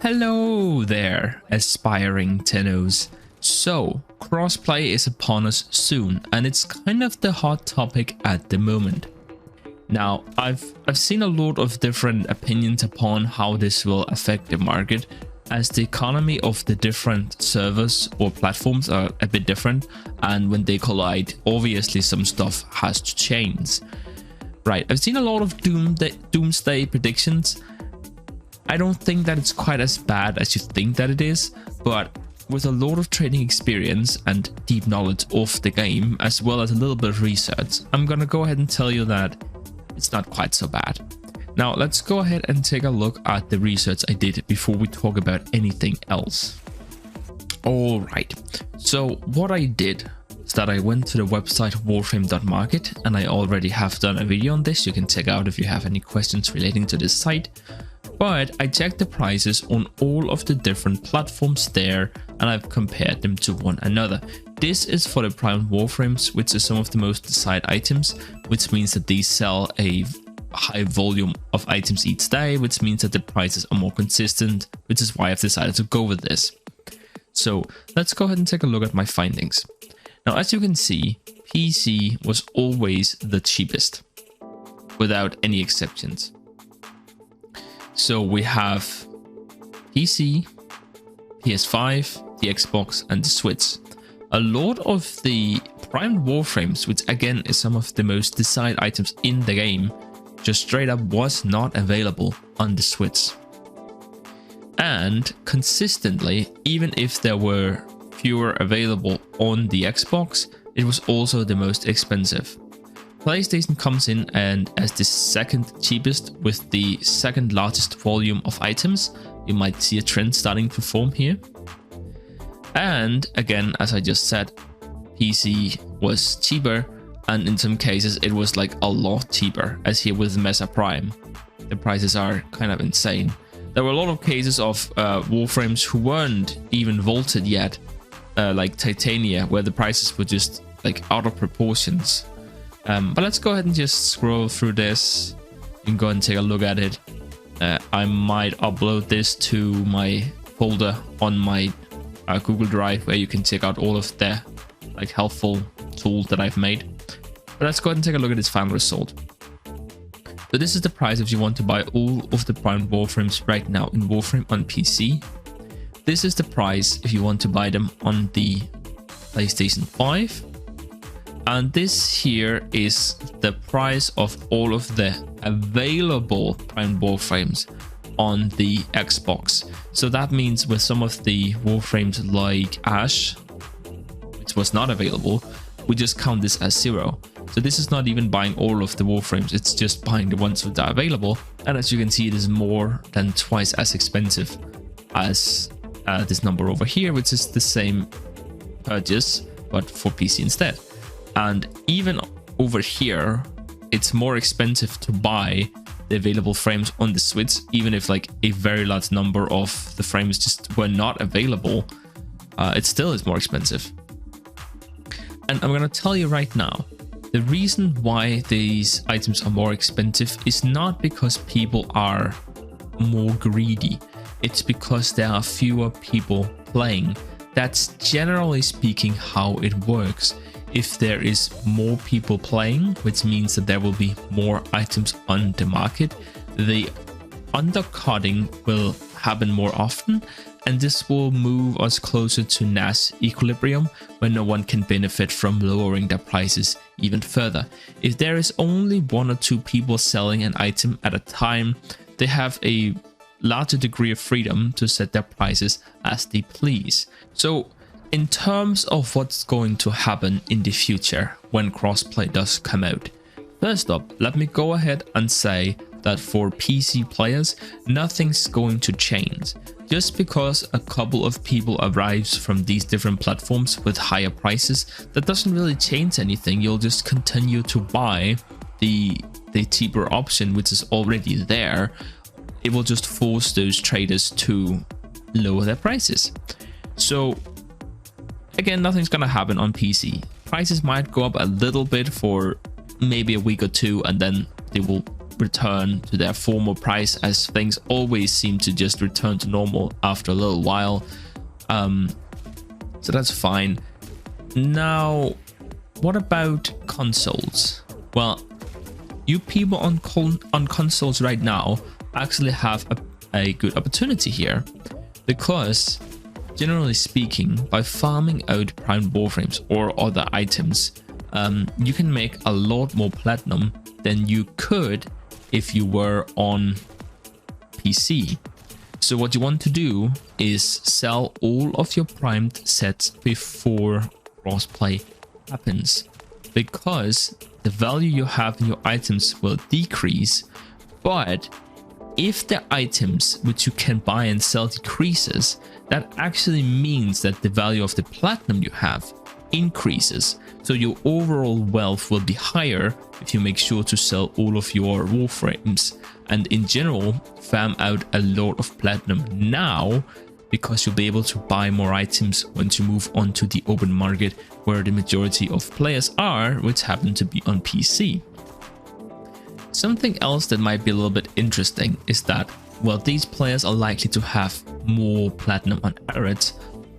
Hello there, aspiring Tennos. So, crossplay is upon us soon, and it's kind of the hot topic at the moment. Now, I've seen a lot of different opinions upon how this will affect the market, as the economy of the different servers or platforms are a bit different, and when they collide, obviously some stuff has to change. Right, I've seen a lot of doomsday predictions. I don't think that it's quite as bad as you think that it is, but with a lot of trading experience and deep knowledge of the game, as well as a little bit of research, I'm gonna go ahead and tell you that it's not quite so bad. Now let's go ahead and take a look at the research I did before we talk about anything else. Alright, so what I did is that I went to the website warframe.market, and I already have done a video on this. You can check out if you have any questions relating to this site. But I checked the prices on all of the different platforms there, and I've compared them to one another. This is for the prime Warframes, which is some of the most desired items, which means that these sell a high volume of items each day, which means that the prices are more consistent, which is why I've decided to go with this. So let's go ahead and take a look at my findings. Now, as you can see, PC was always the cheapest, without any exceptions. So we have PC, PS5, the Xbox, and the Switch. A lot of the primed Warframes, which again is some of the most desired items in the game, just straight up was not available on the Switch. And consistently, even if there were fewer available on the Xbox, it was also the most expensive. PlayStation comes in and as the second cheapest with the second largest volume of items. You might see a trend starting to form here. And again, as I just said, PC was cheaper, and in some cases it was like a lot cheaper, as here with Mesa Prime. The prices are kind of insane. There were a lot of cases of Warframes who weren't even vaulted yet, like Titania, where the prices were just like out of proportions. But let's go ahead and just scroll through this. You can go and take a look at it. I might upload this to my folder on my Google Drive, where you can check out all of the like helpful tools that I've made. But let's go ahead and take a look at its final result. So this is the price if you want to buy all of the prime Warframes right now in Warframe on PC. This is the price if you want to buy them on the PlayStation 5. And this here is the price of all of the available prime Warframes on the Xbox. So that means with some of the Warframes like Ash, which was not available, we just count this as 0. So this is not even buying all of the Warframes, it's just buying the ones that are available. And as you can see, it is more than twice as expensive as this number over here, which is the same purchase, but for PC instead. And even over here, it's more expensive to buy the available frames on the Switch, even if like a very large number of the frames just were not available. It still is more expensive. And I'm gonna tell you right now, the reason why these items are more expensive is not because people are more greedy. It's because there are fewer people playing. That's generally speaking how it works. If there is more people playing, which means that there will be more items on the market, the undercutting will happen more often, and this will move us closer to Nash equilibrium, where no one can benefit from lowering their prices even further. If there is only 1 or 2 people selling an item at a time, they have a larger degree of freedom to set their prices as they please. So in terms of what's going to happen in the future when crossplay does come out, first up, let me go ahead and say that for PC players, nothing's going to change. Just because a couple of people arrives from these different platforms with higher prices, that doesn't really change anything. You'll just continue to buy the cheaper option, which is already there. It will just force those traders to lower their prices. So again, nothing's gonna happen on PC. Prices might go up a little bit for maybe a week or two, and then they will return to their former price, as things always seem to just return to normal after a little while. So that's fine. Now, what about consoles? Well, you people on consoles right now actually have a good opportunity here, because generally speaking, by farming out primed warframes or other items, you can make a lot more platinum than you could if you were on PC. So what you want to do is sell all of your primed sets before crossplay happens, because the value you have in your items will decrease. But if the items which you can buy and sell decreases, that actually means that the value of the platinum you have increases. So your overall wealth will be higher if you make sure to sell all of your warframes, and in general farm out a lot of platinum now, because you'll be able to buy more items once you move on to the open market, where the majority of players are, which happen to be on PC. Something else that might be a little bit interesting is that, well, these players are likely to have more platinum on average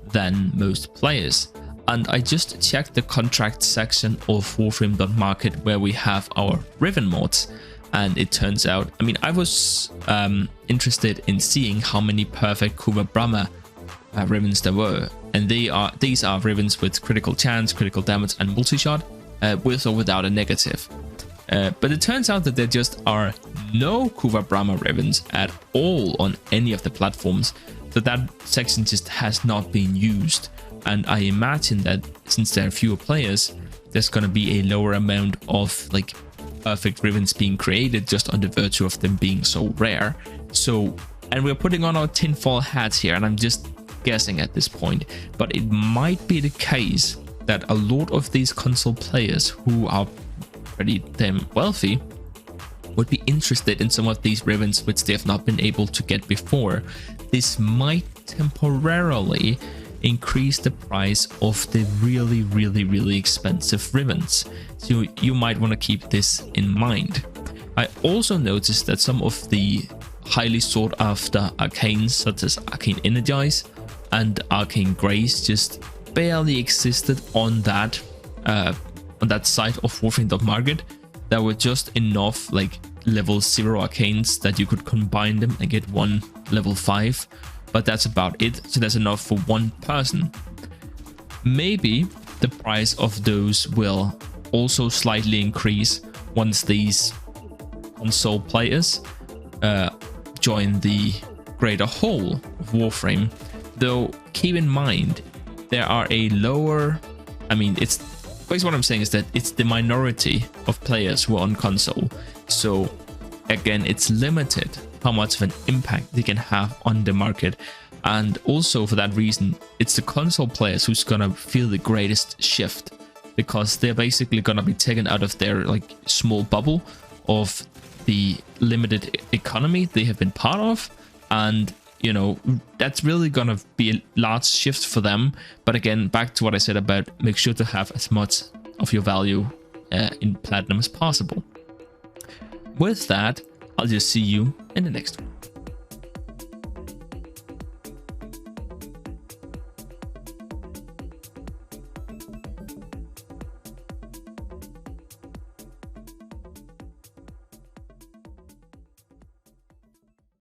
than most players. And I just checked the contract section of Warframe.market, where we have our Riven mods, and it turns out, I mean, I was interested in seeing how many perfect Kuva Brahma Rivens there were, and these are Rivens with critical chance, critical damage, and multi-shot, with or without a negative. But it turns out that there just are no Kuva Brahma Rivens at all on any of the platforms, so that section just has not been used. And I imagine that since there are fewer players, there's going to be a lower amount of like perfect Rivens being created, just on the virtue of them being so rare. So, and we're putting on our tinfoil hats here, and I'm just guessing at this point, but it might be the case that a lot of these console players who are pretty damn wealthy would be interested in some of these Rivens which they have not been able to get before. This might temporarily increase the price of the really expensive Rivens, so you might want to keep this in mind. I also noticed that some of the highly sought after arcanes, such as Arcane Energize and Arcane Grace, just barely existed on that side of Warframe.market. There were just enough like level 0 arcanes that you could combine them and get one level 5, but that's about it. So that's enough for one person. Maybe the price of those will also slightly increase once these console players join the greater whole of Warframe, though keep in mind there are a lower, I mean, it's basically what I'm saying is that it's the minority of players who are on console, so again it's limited how much of an impact they can have on the market. And also for that reason, it's the console players who's gonna feel the greatest shift, because they're basically gonna be taken out of their like small bubble of the limited economy they have been part of, and you know, that's really gonna be a large shift for them. But again, back to what I said about make sure to have as much of your value in platinum as possible. With that, I'll just see you in the next one.